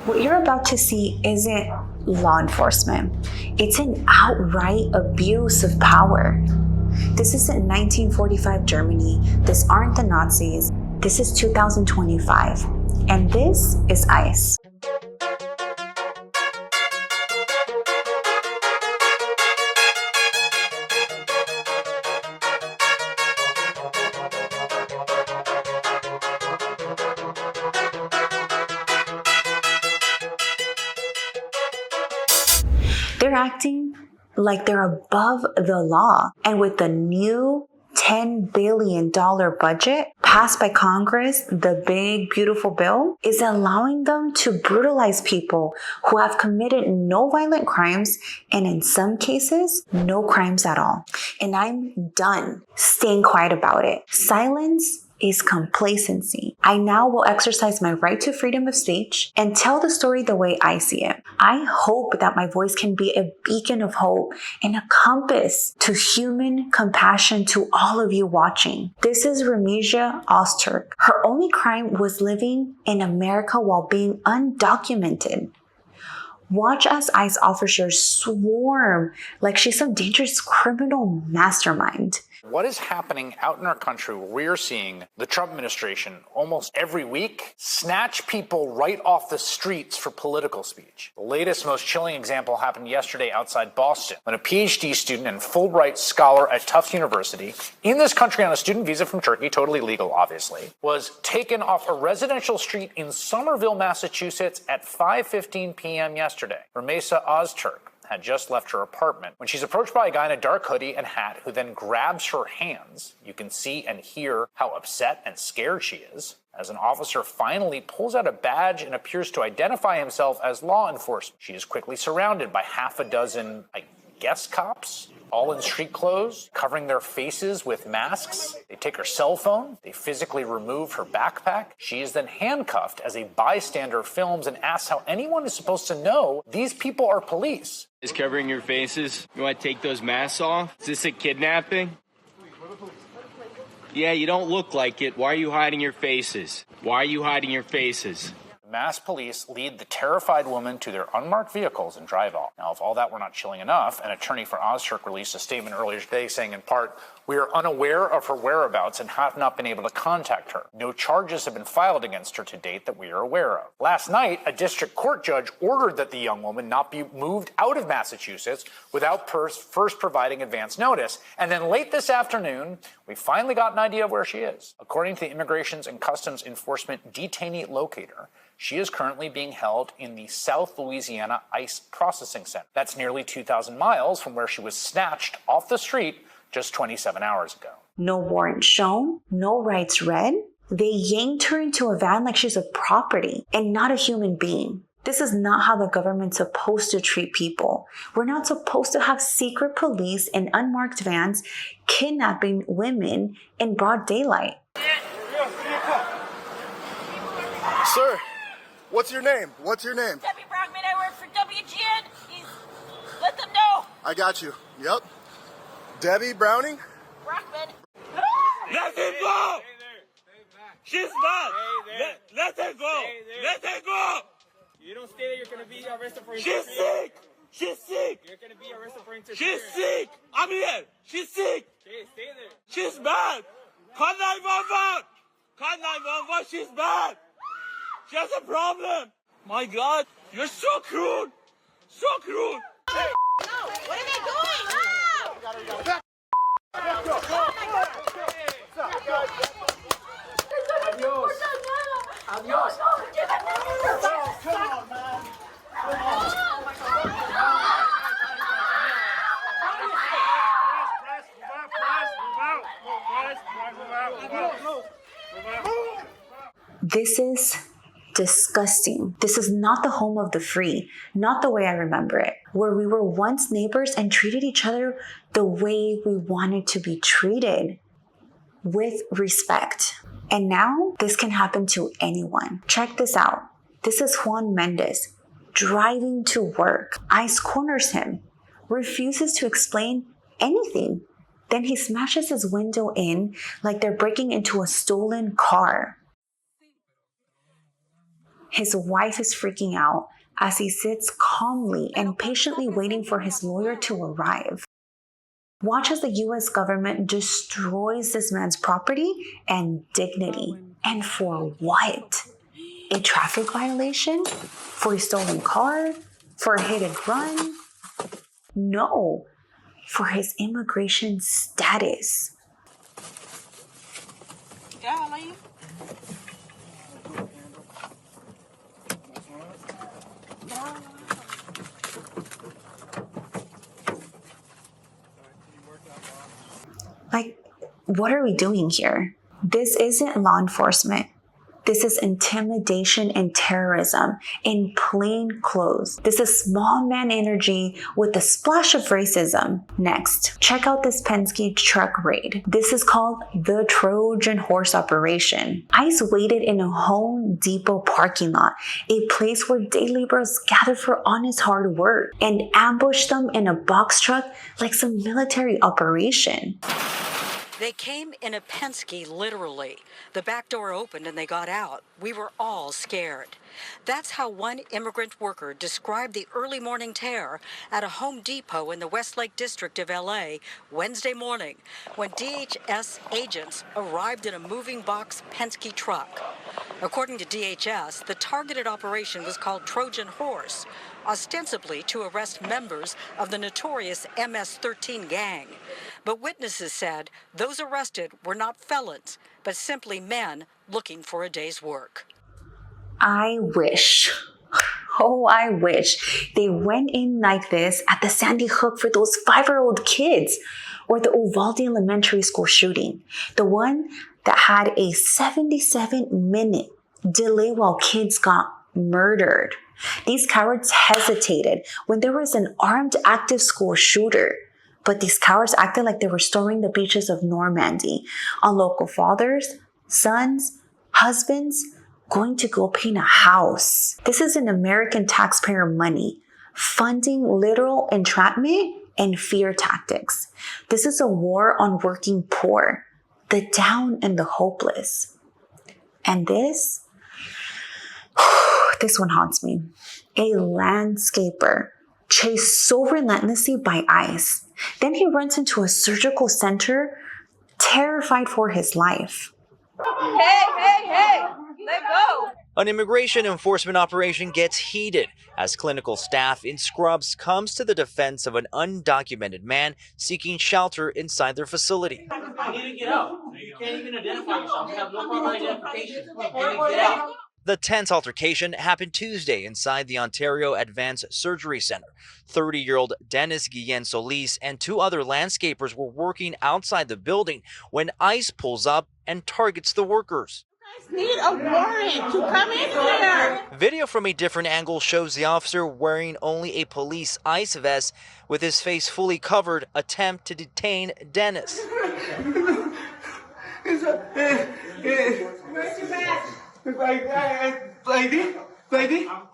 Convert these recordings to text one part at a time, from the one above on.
What you're about to see isn't law enforcement. It's an outright abuse of power. This isn't 1945 Germany. This aren't the Nazis. This is 2025. And this is ICE. They're acting like they're above the law. And with the new $10 billion budget passed by Congress, the big, beautiful bill is allowing them to brutalize people who have committed no violent crimes and in some cases, no crimes at all. And I'm done staying quiet about it. Silence is complacency. I now will exercise my right to freedom of speech and tell the story the way I see it. I hope that my voice can be a beacon of hope and a compass to human compassion to all of you watching. This is Remisia Ozturk. Her only crime was living in America while being undocumented. Watch as ICE officers swarm like she's some dangerous criminal mastermind. What is happening out in our country where we are seeing the Trump administration almost every week snatch people right off the streets for political speech? The latest, most chilling example happened yesterday outside Boston when a PhD student and Fulbright scholar at Tufts University, in this country on a student visa from Turkey, totally legal obviously, was taken off a residential street in Somerville, Massachusetts at 5:15 p.m. yesterday. Remisia Ozturk had just left her apartment when she's approached by a guy in a dark hoodie and hat who then grabs her hands. You can see and hear how upset and scared she is as an officer finally pulls out a badge and appears to identify himself as law enforcement. She is quickly surrounded by half a dozen, cops, all in street clothes, covering their faces with masks. They take her cell phone. They physically remove her backpack. She is then handcuffed as a bystander films and asks how anyone is supposed to know these people are police. Is covering your faces. You want to take those masks off? Is this a kidnapping? Yeah, you don't look like it. Why are you hiding your faces? Why are you hiding your faces? Mass police lead the terrified woman to their unmarked vehicles and drive off. Now, if all that were not chilling enough, an attorney for Ozturk released a statement earlier today saying, in part, "We are unaware of her whereabouts and have not been able to contact her. No charges have been filed against her to date that we are aware of." Last night, a district court judge ordered that the young woman not be moved out of Massachusetts without first providing advance notice. And then late this afternoon, we finally got an idea of where she is. According to the Immigrations and Customs Enforcement detainee locator, she is currently being held in the South Louisiana ICE Processing Center. That's nearly 2,000 miles from where she was snatched off the street just 27 hours ago. No warrant shown, no rights read. They yanked her into a van like she's a property and not a human being. This is not how the government's supposed to treat people. We're not supposed to have secret police in unmarked vans kidnapping women in broad daylight. Sir, what's your name? What's your name? Debbie Brockman, I work for WGN. Let them know. I got you. Yep. Debbie Browning? Brockman. Let it go! She's bad! Let her go! Let her go! You don't stay there, you're gonna be arrested for She's sick! She's sick! You're gonna be arrested for interference. She's sick! I'm here! She's sick! Okay, stay there. She's bad! Call 911! Call 911! She's bad! She has a problem! My God! You're so cruel! So cruel! Hey. No! What are they doing? No! Adios. Come on, man. This is disgusting. This is not the home of the free, not the way I remember it, where we were once neighbors and treated each other the way we wanted to be treated, with respect. And now this can happen to anyone. Check this out. This is Juan Mendez driving to work. ICE corners him, refuses to explain anything. Then he smashes his window in like they're breaking into a stolen car. His wife is freaking out as he sits calmly and patiently waiting for his lawyer to arrive. Watch as the US government destroys this man's property and dignity. And for what? A traffic violation? For a stolen car? For a hit and run? No, for his immigration status. Like, what are we doing here? This isn't law enforcement. This is intimidation and terrorism in plain clothes. This is small man energy with a splash of racism. Next, check out this Penske truck raid. This is called the Trojan Horse Operation. ICE waited in a Home Depot parking lot, a place where day laborers gather for honest hard work, and ambushed them in a box truck like some military operation. They came in a Penske, literally. The back door opened and they got out. We were all scared. That's how one immigrant worker described the early morning terror at a Home Depot in the Westlake district of LA Wednesday morning when DHS agents arrived in a moving box Penske truck. According to DHS, the targeted operation was called Trojan Horse, ostensibly to arrest members of the notorious MS-13 gang. But witnesses said those arrested were not felons, but simply men looking for a day's work. I wish they went in like this at the Sandy Hook for those 5-year-old kids, or the Uvalde Elementary School shooting, the one that had a 77-minute delay while kids got murdered. These cowards hesitated when there was an armed active school shooter, but these cowards acted like they were storming the beaches of Normandy on local fathers, sons, husbands, going to go paint a house. This is an American taxpayer money funding literal entrapment and fear tactics. This is a war on working poor, the down and the hopeless. And this one haunts me. A landscaper chased so relentlessly by ICE. Then he runs into a surgical center, terrified for his life. Hey, let go. An immigration enforcement operation gets heated as clinical staff in scrubs comes to the defense of an undocumented man seeking shelter inside their facility. You need to get out. You can't even identify yourself. You have no proper identification. You need to get out. The tense altercation happened Tuesday inside the Ontario Advanced Surgery Center. 30-year-old Dennis Guillen Solis and 2 other landscapers were working outside the building when ICE pulls up and targets the workers. Need a warrant to come in here. Video from a different angle shows the officer wearing only a police ICE vest with his face fully covered attempt to detain Dennis.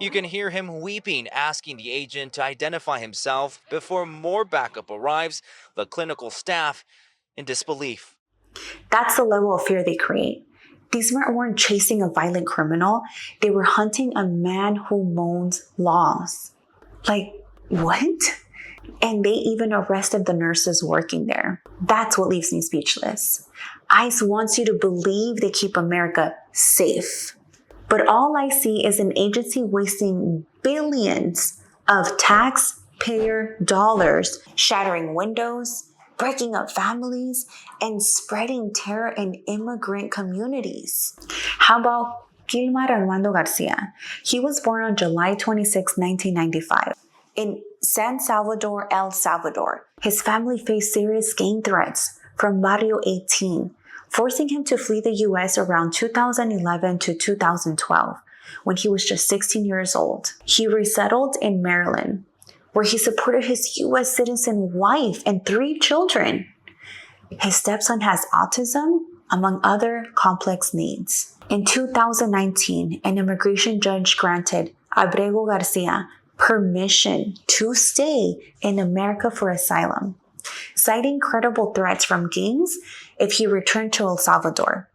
You can hear him weeping, asking the agent to identify himself before more backup arrives, the clinical staff in disbelief. That's the level of fear they create. These men weren't chasing a violent criminal. They were hunting a man who moans laws. Like, what? And they even arrested the nurses working there. That's what leaves me speechless. ICE wants you to believe they keep America safe. But all I see is an agency wasting billions of taxpayer dollars, shattering windows, breaking up families, and spreading terror in immigrant communities. How about Gilmar Armando Garcia? He was born on July 26, 1995, in San Salvador, El Salvador. His family faced serious gang threats from Barrio 18, forcing him to flee the U.S. around 2011 to 2012, when he was just 16 years old. He resettled in Maryland, where he supported his U.S. citizen wife and 3 children. His stepson has autism, among other complex needs. In 2019, an immigration judge granted Abrego Garcia permission to stay in America for asylum, citing credible threats from gangs if he returned to El Salvador.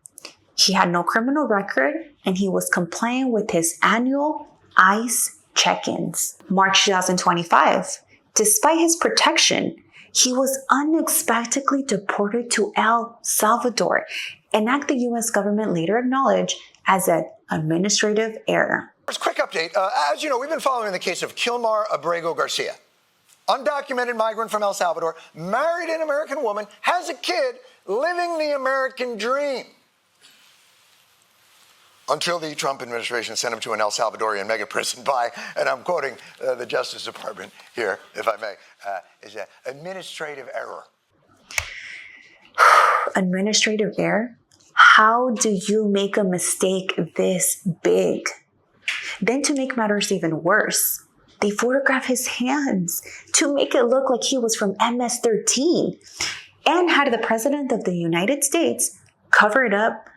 He had no criminal record, and he was compliant with his annual ICE check-ins. March 2025, despite his protection, he was unexpectedly deported to El Salvador, an act the U.S. government later acknowledged as an administrative error. Quick update. As you know, we've been following the case of Kilmar Abrego Garcia. Undocumented migrant from El Salvador, married an American woman, has a kid, living the American dream. Until the Trump administration sent him to an El Salvadorian mega prison by, and I'm quoting the Justice Department here, if I may, is an administrative error. Administrative error? How do you make a mistake this big? Then to make matters even worse, they photographed his hands to make it look like he was from MS-13 and had the President of the United States cover it up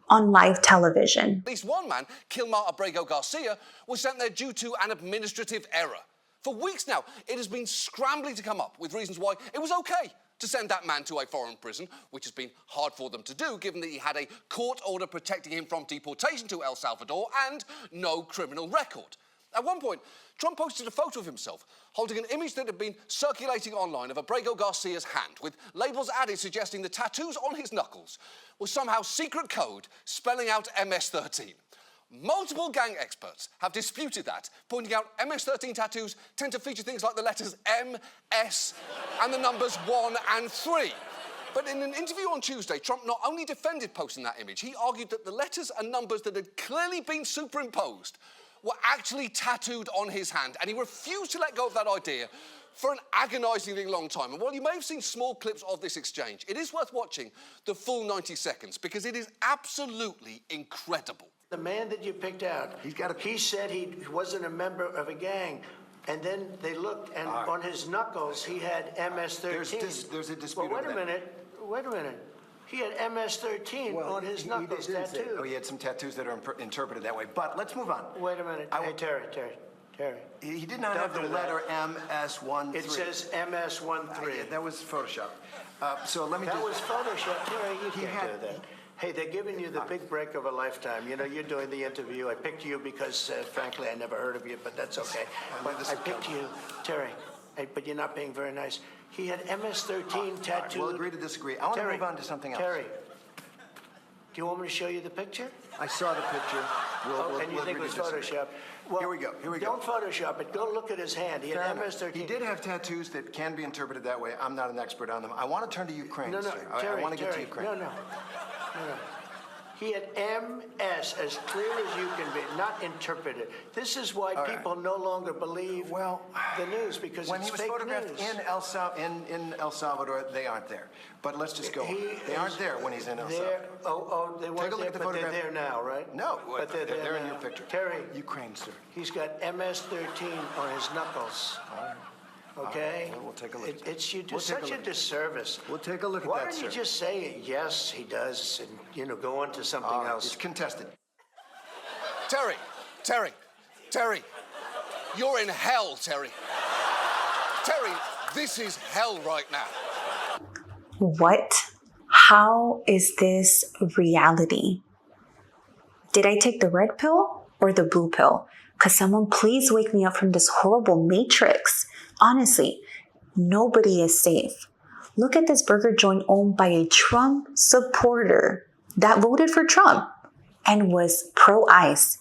on live television. At least one man, Kilmar Abrego Garcia, was sent there due to an administrative error. For weeks now, it has been scrambling to come up with reasons why it was okay to send that man to a foreign prison, which has been hard for them to do given that he had a court order protecting him from deportation to El Salvador and no criminal record. At one point, Trump posted a photo of himself holding an image that had been circulating online of Abrego Garcia's hand, with labels added suggesting the tattoos on his knuckles was somehow secret code spelling out MS-13. Multiple gang experts have disputed that, pointing out MS-13 tattoos tend to feature things like the letters M, S, and the numbers 1 and 3. But in an interview on Tuesday, Trump not only defended posting that image, he argued that the letters and numbers that had clearly been superimposed were actually tattooed on his hand, and he refused to let go of that idea for an agonisingly long time. And while you may have seen small clips of this exchange, it is worth watching the full 90 seconds because it is absolutely incredible. The man that you picked out, he said he wasn't a member of a gang. And then they looked, and on his knuckles, he had MS-13. There's a dispute. Well, wait a minute. He had MS-13 on his knuckles tattooed. Oh, he had some tattoos that are interpreted that way. But let's move on. Wait a minute. Hey, Terry. He did not have the letter MS-13. It says MS-13. That was Photoshop. So let me That was Photoshop. Terry, you can't do that. Hey, they're giving you the big break of a lifetime. You know, you're doing the interview. I picked you because, frankly, I never heard of you, but that's okay. I picked you, Terry, but you're not being very nice. He had MS-13 tattooed. We'll agree to disagree. I want to move on to something else. Terry, do you want me to show you the picture? I saw the picture. And you think it was Photoshop? Well, here we go. Don't Photoshop it. Go look at his hand. He had MS-13. He did have tattoos that can be interpreted that way. I'm not an expert on them. I want to turn to Ukraine, No, sir. Terry, I want to get to Ukraine. No. He had MS as clear as you can be, not interpreted. This is why people no longer believe the news, because when it's he was fake photographed news. in El Salvador, they aren't there. But let's just go. They aren't there when he's in El Salvador. They weren't there, but they're there now, right? No, but they're there in now. your picture. Terry, Ukraine, sir. he's got MS-13 on his knuckles. Okay? Well, we'll take a look at that. You do such a disservice. We'll take a look at that, Why don't sir. you just say, yes, he does, and, go on to something else? It's contested. Terry, you're in hell, Terry. Terry, this is hell right now. What? How is this reality? Did I take the red pill or the blue pill? Could someone please wake me up from this horrible matrix? Honestly, nobody is safe. Look at this burger joint owned by a Trump supporter that voted for Trump and was pro-ICE.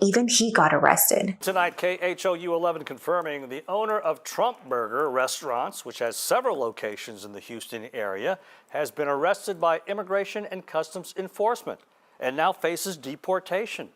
Even he got arrested. Tonight, KHOU 11 confirming the owner of Trump Burger Restaurants, which has several locations in the Houston area, has been arrested by Immigration and Customs Enforcement and now faces deportation.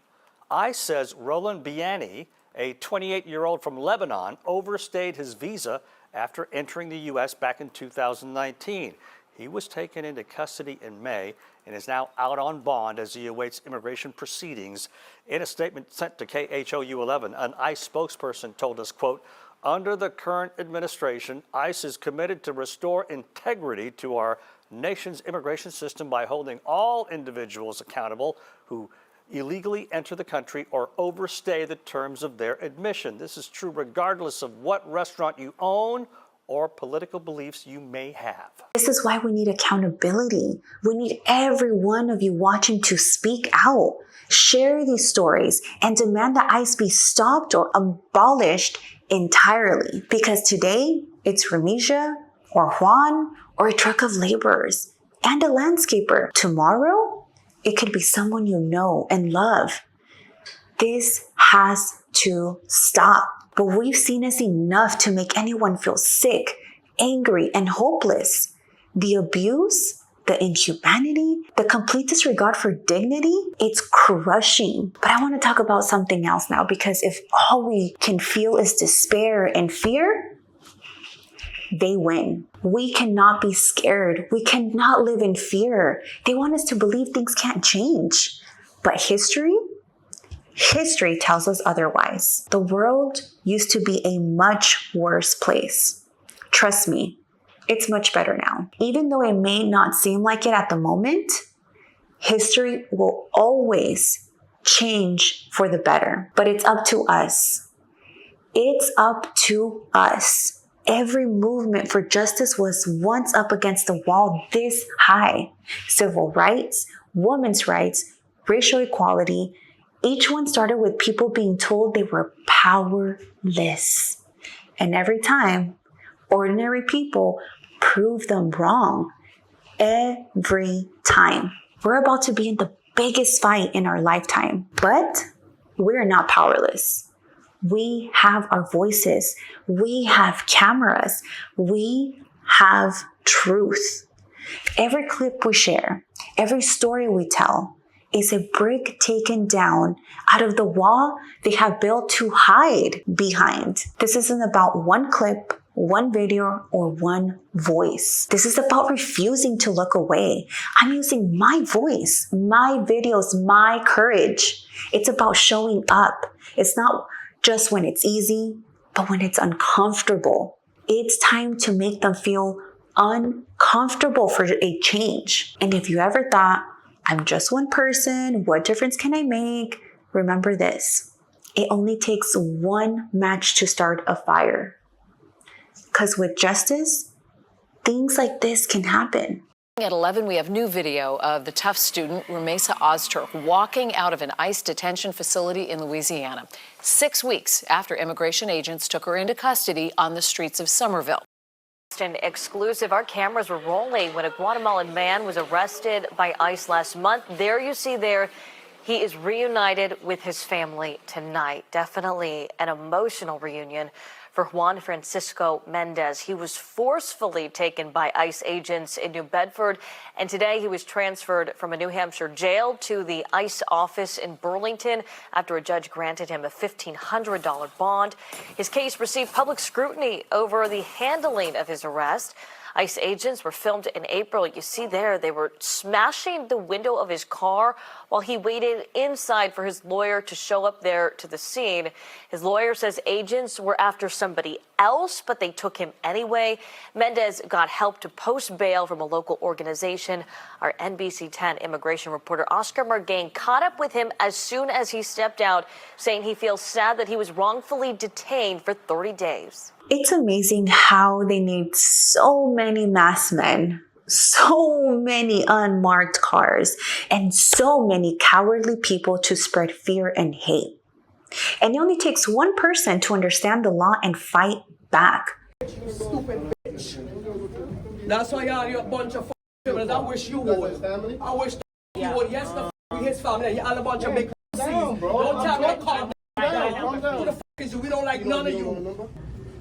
ICE says Roland Biani, a 28-year-old from Lebanon, overstayed his visa after entering the U.S. back in 2019. He was taken into custody in May and is now out on bond as he awaits immigration proceedings. In a statement sent to KHOU 11, an ICE spokesperson told us, quote, under the current administration, ICE is committed to restore integrity to our nation's immigration system by holding all individuals accountable who illegally enter the country or overstay the terms of their admission. This is true regardless of what restaurant you own or political beliefs you may have. This is why we need accountability. We need every one of you watching to speak out, share these stories, and demand that ICE be stopped or abolished entirely. Because today, it's Remisia or Juan or a truck of laborers and a landscaper. Tomorrow, it could be someone you know and love. This has to stop. But we've seen this enough to make anyone feel sick, angry, and hopeless. The abuse, the inhumanity, the complete disregard for dignity, it's crushing. But I want to talk about something else now, because if all we can feel is despair and fear, they win. We cannot be scared. We cannot live in fear. They want us to believe things can't change. But history tells us otherwise. The world used to be a much worse place. Trust me, it's much better now. Even though it may not seem like it at the moment, history will always change for the better. But it's up to us. It's up to us. Every movement for justice was once up against the wall this high. Civil rights, women's rights, racial equality, each one started with people being told they were powerless. And every time, ordinary people proved them wrong. Every time. We're about to be in the biggest fight in our lifetime, but we're not powerless. We have our voices. We have cameras. We have truth. Every clip we share, every story we tell, is a brick taken down out of the wall they have built to hide behind. This isn't about one clip, one video, or one voice. This is about refusing to look away. I'm using my voice, my videos, my courage. It's about showing up. It's not just when it's easy, but when it's uncomfortable. It's time to make them feel uncomfortable for a change. And if you ever thought, I'm just one person, what difference can I make? Remember this, it only takes one match to start a fire. Because with justice, things like this can happen. At 11, we have new video of the tough student, Rumesa Ozturk, walking out of an ICE detention facility in Louisiana, 6 weeks after immigration agents took her into custody on the streets of Somerville. An exclusive. Our cameras were rolling when a Guatemalan man was arrested by ICE last month. There you see there, he is reunited with his family tonight. Definitely an emotional reunion for Juan Francisco Mendez. He was forcefully taken by ICE agents in New Bedford, and today he was transferred from a New Hampshire jail to the ICE office in Burlington after a judge granted him a $1,500 bond. His case received public scrutiny over the handling of his arrest. ICE agents were filmed in April. You see there, they were smashing the window of his car while he waited inside for his lawyer to show up there to the scene. His lawyer says agents were after somebody else, but they took him anyway. Mendez got help to post bail from a local organization. Our NBC 10 immigration reporter Oscar Margain caught up with him as soon as he stepped out, saying he feels sad that he was wrongfully detained for 30 days. It's amazing how they need so many masked men, so many unmarked cars, and so many cowardly people to spread fear and hate. And it only takes one person to understand the law and fight back. Stupid bitch. That's why y'all a bunch of criminals. I wish you would. I wish you would. Yes, the his family. Y'all a bunch of big down, bro. Don't tell me to calm down. Calm down. Who the is you? We don't like none of you.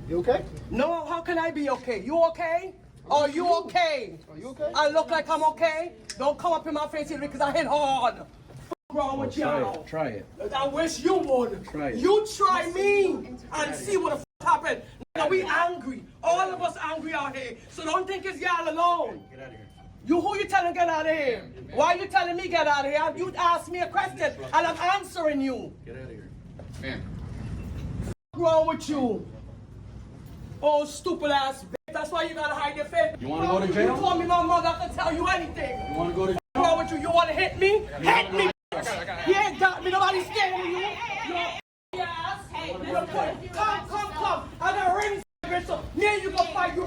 You okay? No, how can I be okay? You okay? Are you okay? Are you okay? I look like I'm okay? Don't come up in my face here because I hit hard. What's wrong with y'all? Try it. I wish you would. Try it. You try me and see what the happened. Now we angry. All of us angry out here. So don't think it's y'all alone. Get out of here. You who you telling get out of here? Why you telling me get out of here? You asked me a question and I'm answering you. Get out of here. Man. What's wrong with you? Oh, stupid ass bitch. That's why you gotta hide your face. You wanna go to jail? You told me my mother I can tell you anything. You wanna go to jail? What's wrong with you? You wanna hit me? Hit me! You ain't got me. Nobody's scared of you. You're ass. Come. I got rings. So me and you gonna fight. You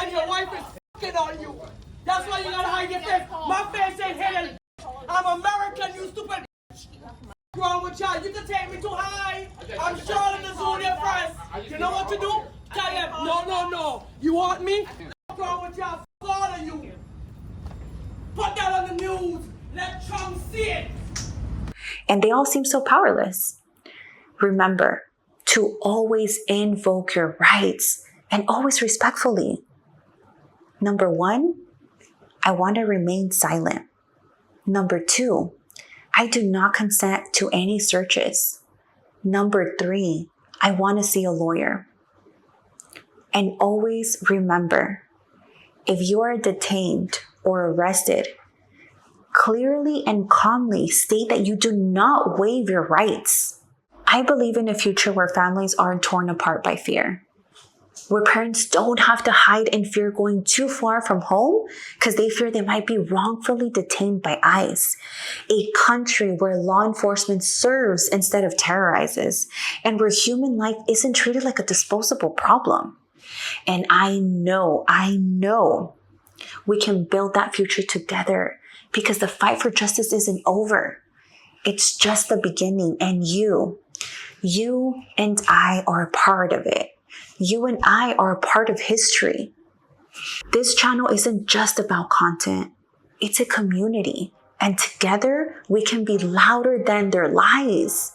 and your wife is fucking on you. That's why you gotta hide your face. My face ain't hidden. I'm American, you stupid. What's wrong with y'all? You can take me too high. I'm Charlotte the Zodiac first. You know what to do? Tell them, no. You want me? What's wrong with y'all? Fuck all of you. Put that on the news. Let Trump see it. And they all seem so powerless. Remember to always invoke your rights and always respectfully. Number 1, I want to remain silent. Number 2, I do not consent to any searches. Number 3, I want to see a lawyer. And always remember, if you are detained or arrested, clearly and calmly state that you do not waive your rights. I believe in a future where families aren't torn apart by fear, where parents don't have to hide in fear going too far from home because they fear they might be wrongfully detained by ICE. A country where law enforcement serves instead of terrorizes, and where human life isn't treated like a disposable problem. And I know we can build that future together, because the fight for justice isn't over. It's just the beginning, and you and I are a part of it. You and I are a part of history. This channel isn't just about content. It's a community, and together we can be louder than their lies.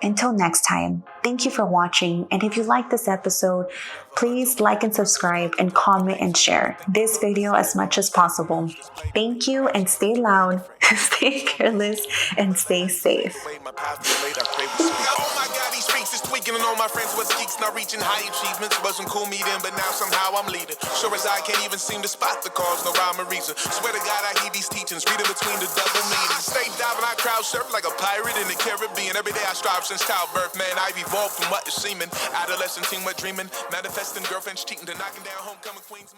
Until next time, thank you for watching. And if you like this episode, please like and subscribe and comment and share this video as much as possible. Thank you, and stay loud, stay fearless, and stay safe. Tweaking and all my friends was geeks, not reaching high achievements. Wasn't cool me then, but now somehow I'm leading. Sure as I can't even seem to spot the cause, no rhyme or reason. Swear to God I heed these teachings, reading between the double meanings. Stay diving, I crowd surf like a pirate in the Caribbean. Every day I strive since childbirth, man, I've evolved from what is seeming. Adolescent teen, what dreaming, manifesting girlfriends cheating to knocking down homecoming queens.